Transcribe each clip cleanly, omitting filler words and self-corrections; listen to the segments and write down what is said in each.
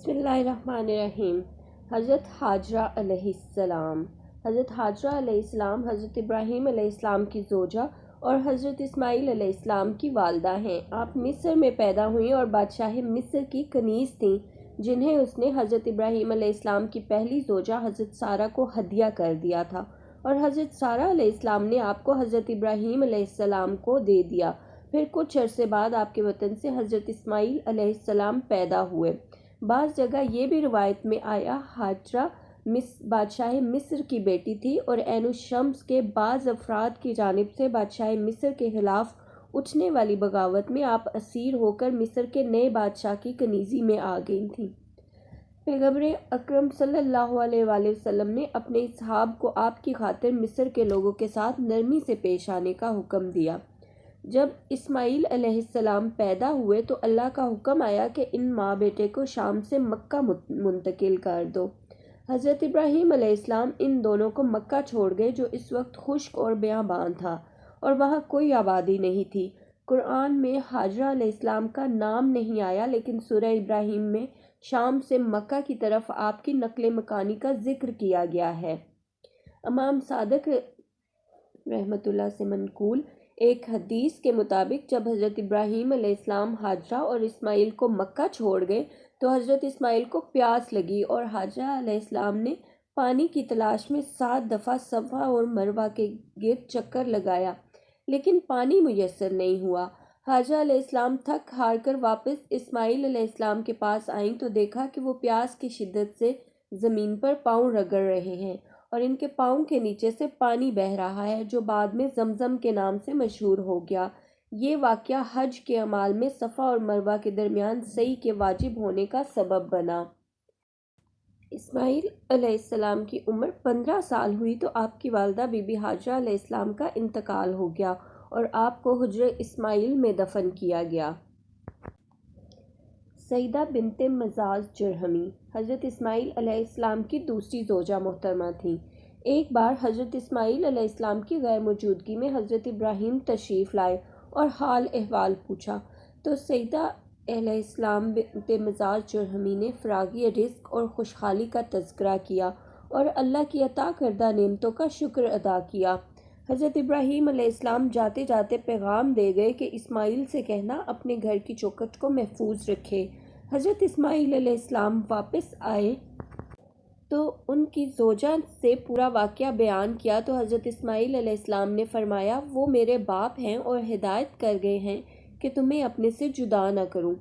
بسم اللہ الرحمن الرحیم۔ حضرت حاجرہ علیہ السلام۔ حضرت حاجرہ علیہ السلام حضرت ابراہیم علیہ السلام کی زوجہ اور حضرت اسماعیل علیہ السلام کی والدہ ہیں۔ آپ مصر میں پیدا ہوئیں اور بادشاہ مصر کی کنیز تھیں، جنہیں اس نے حضرت ابراہیم علیہ السلام کی پہلی زوجہ حضرت سارہ کو ہدیہ کر دیا تھا، اور حضرت سارہ علیہ السلام نے آپ کو حضرت ابراہیم علیہ السلام کو دے دیا۔ پھر کچھ عرصے بعد آپ کے وطن سے حضرت اسماعیل علیہ السلام پیدا ہوئے۔ بعض جگہ یہ بھی روایت میں آیا حاجرہ بادشاہ مصر کی بیٹی تھی، اور عین الشمس کے بعض افراد کی جانب سے بادشاہ مصر کے خلاف اٹھنے والی بغاوت میں آپ اسیر ہو کر مصر کے نئے بادشاہ کی کنیزی میں آ گئی تھیں۔ پیغمبر اکرم صلی اللہ علیہ وآلہ وسلم نے اپنے اصحاب کو آپ کی خاطر مصر کے لوگوں کے ساتھ نرمی سے پیش آنے کا حکم دیا۔ جب اسماعیل علیہ السلام پیدا ہوئے تو اللہ کا حکم آیا کہ ان ماں بیٹے کو شام سے مکہ منتقل کر دو۔ حضرت ابراہیم علیہ السلام ان دونوں کو مکہ چھوڑ گئے، جو اس وقت خشک اور بیابان تھا اور وہاں کوئی آبادی نہیں تھی۔ قرآن میں حاجرہ علیہ السلام کا نام نہیں آیا، لیکن سورہ ابراہیم میں شام سے مکہ کی طرف آپ کی نقل مکانی کا ذکر کیا گیا ہے۔ امام صادق رحمۃ اللہ سے منقول ایک حدیث کے مطابق جب حضرت ابراہیم علیہ السلام حاجرہ اور اسماعیل کو مکہ چھوڑ گئے تو حضرت اسماعیل کو پیاس لگی، اور حاجرہ علیہ السلام نے پانی کی تلاش میں 7 دفعہ صفا اور مروہ کے گرد چکر لگایا، لیکن پانی میسر نہیں ہوا۔ حاجرہ علیہ السلام تھک ہار کر واپس اسماعیل علیہ السلام کے پاس آئیں تو دیکھا کہ وہ پیاس کی شدت سے زمین پر پاؤں رگڑ رہے ہیں، اور ان کے پاؤں کے نیچے سے پانی بہہ رہا ہے، جو بعد میں زمزم کے نام سے مشہور ہو گیا۔ یہ واقعہ حج کے اعمال میں صفا اور مروہ کے درمیان سعی کے واجب ہونے کا سبب بنا۔ اسماعیل علیہ السلام کی عمر 15 سال ہوئی تو آپ کی والدہ بی بی حاجرہ علیہ السلام کا انتقال ہو گیا، اور آپ کو حجر اسماعیل میں دفن کیا گیا۔ سیدہ بنت مزاز جرہمی حضرت اسماعیل علیہ السلام کی دوسری زوجہ محترمہ تھیں۔ ایک بار حضرت اسماعیل علیہ السلام کی غیر موجودگی میں حضرت ابراہیم تشریف لائے اور حال احوال پوچھا تو سیدہ علیہ السلام بنت مزاز جرہمی نے فراغی رزق اور خوشحالی کا تذکرہ کیا اور اللہ کی عطا کردہ نعمتوں کا شکر ادا کیا۔ حضرت ابراہیم علیہ السلام جاتے جاتے پیغام دے گئے کہ اسماعیل سے کہنا اپنے گھر کی چوکھٹ کو محفوظ رکھے۔ حضرت اسماعیل علیہ السلام واپس آئے تو ان کی زوجہ سے پورا واقعہ بیان کیا تو حضرت اسماعیل علیہ السلام نے فرمایا، وہ میرے باپ ہیں اور ہدایت کر گئے ہیں کہ تمہیں اپنے سے جدا نہ کروں۔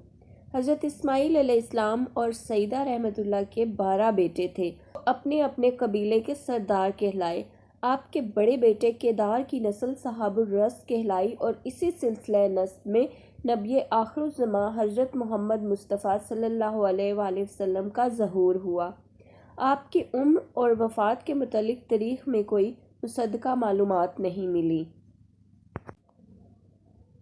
حضرت اسماعیل علیہ السلام اور سیدہ رحمۃ اللہ کے 12 بیٹے تھے، جو اپنے اپنے قبیلے کے سردار کہلائے۔ آپ کے بڑے بیٹے کیدار کی نسل صحاب الرس کہلائی، اور اسی سلسلہ نسب میں نبی آخر الزماں حضرت محمد مصطفیٰ صلی اللہ علیہ وآلہ وسلم کا ظہور ہوا۔ آپ کی عمر اور وفات کے متعلق تاریخ میں کوئی مصدقہ معلومات نہیں ملی۔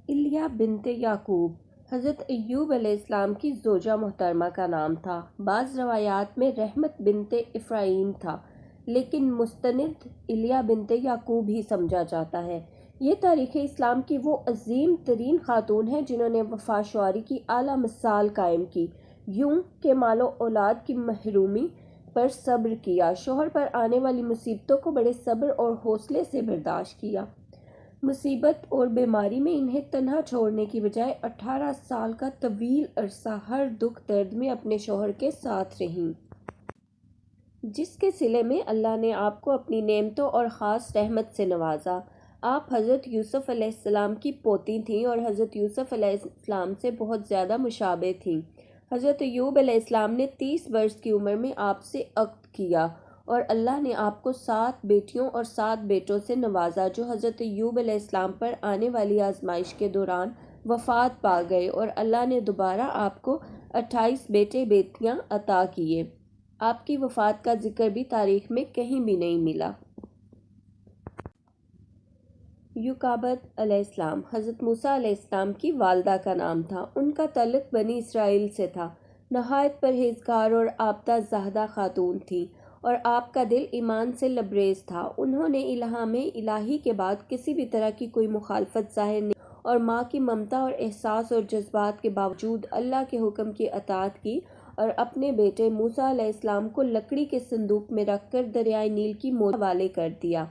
الیہ بنت یعقوب حضرت ایوب علیہ السلام کی زوجہ محترمہ کا نام تھا۔ بعض روایات میں رحمت بنت افرائیم تھا، لیکن مستند الیہ بنت یعقوب ہی سمجھا جاتا ہے۔ یہ تاریخ اسلام کی وہ عظیم ترین خاتون ہیں جنہوں نے وفا شعاری کی اعلیٰ مثال قائم کی، یوں کہ مال و اولاد کی محرومی پر صبر کیا، شوہر پر آنے والی مصیبتوں کو بڑے صبر اور حوصلے سے برداشت کیا۔ مصیبت اور بیماری میں انہیں تنہا چھوڑنے کی بجائے 18 سال کا طویل عرصہ ہر دکھ درد میں اپنے شوہر کے ساتھ رہیں، جس کے صلے میں اللہ نے آپ کو اپنی نعمتوں اور خاص رحمت سے نوازا۔ آپ حضرت یوسف علیہ السلام کی پوتی تھیں اور حضرت یوسف علیہ السلام سے بہت زیادہ مشابہ تھیں۔ حضرت ایوب علیہ السلام نے 30 برس کی عمر میں آپ سے عقد کیا، اور اللہ نے آپ کو 7 بیٹیوں اور 7 بیٹوں سے نوازا، جو حضرت ایوب علیہ السلام پر آنے والی آزمائش کے دوران وفات پا گئے، اور اللہ نے دوبارہ آپ کو 28 بیٹے بیٹیاں عطا کیے۔ آپ کی وفات کا ذکر بھی تاریخ میں کہیں بھی نہیں ملا۔ یوکابد علیہ السلام حضرت موسیٰ علیہ السلام کی والدہ کا نام تھا۔ ان کا تعلق بنی اسرائیل سے تھا۔ نہایت پرہیزگار اور عابدہ زاہدہ خاتون تھیں، اور آپ کا دل ایمان سے لبریز تھا۔ انہوں نے الہام الہی کے بعد کسی بھی طرح کی کوئی مخالفت ظاہر نہیں اور ماں کی ممتا اور احساس اور جذبات کے باوجود اللہ کے حکم کی اطاعت کی، اور اپنے بیٹے موسیٰ علیہ السلام کو لکڑی کے صندوق میں رکھ کر دریائے نیل کی موجوں کے حوالے کر دیا۔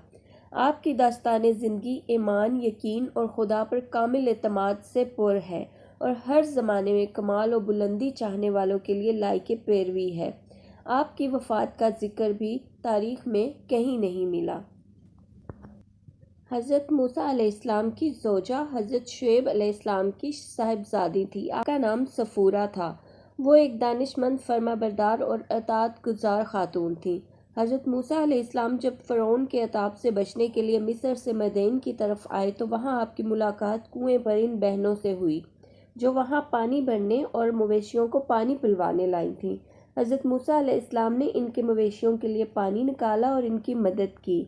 آپ کی داستان زندگی ایمان، یقین اور خدا پر کامل اعتماد سے پر ہے اور ہر زمانے میں کمال و بلندی چاہنے والوں کے لیے لائق پیروی ہے۔ آپ کی وفات کا ذکر بھی تاریخ میں کہیں نہیں ملا۔ حضرت موسیٰ علیہ السلام کی زوجہ حضرت شعیب علیہ السلام کی صاحبزادی تھی۔ آپ کا نام صفورہ تھا۔ وہ ایک دانش مند، فرما بردار اور اطاعت گزار خاتون تھیں۔ حضرت موسیٰ علیہ السلام جب فرعون کے عذاب سے بچنے کے لیے مصر سے مدین کی طرف آئے تو وہاں آپ کی ملاقات کنویں پر ان بہنوں سے ہوئی جو وہاں پانی بھرنے اور مویشیوں کو پانی پلوانے لائی تھیں۔ حضرت موسیٰ علیہ السلام نے ان کے مویشیوں کے لیے پانی نکالا اور ان کی مدد کی۔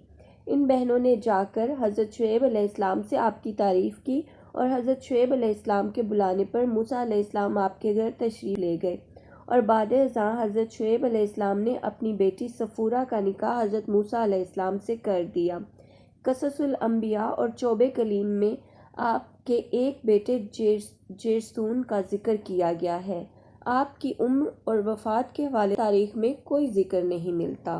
ان بہنوں نے جا کر حضرت شعیب علیہ السلام سے آپ کی تعریف کی اور حضرت شعیب علیہ السلام کے بلانے پر موسیٰ علیہ السلام آپ کے گھر تشریف لے گئے اور بعد ازاں حضرت شعیب علیہ السلام نے اپنی بیٹی صفورہ کا نکاح حضرت موسیٰ علیہ السلام سے کر دیا۔ قصص الانبیاء اور چوب کلیم میں آپ کے ایک بیٹے جیرسون کا ذکر کیا گیا ہے۔ آپ کی عمر اور وفات کے حوالے سے تاریخ میں کوئی ذکر نہیں ملتا۔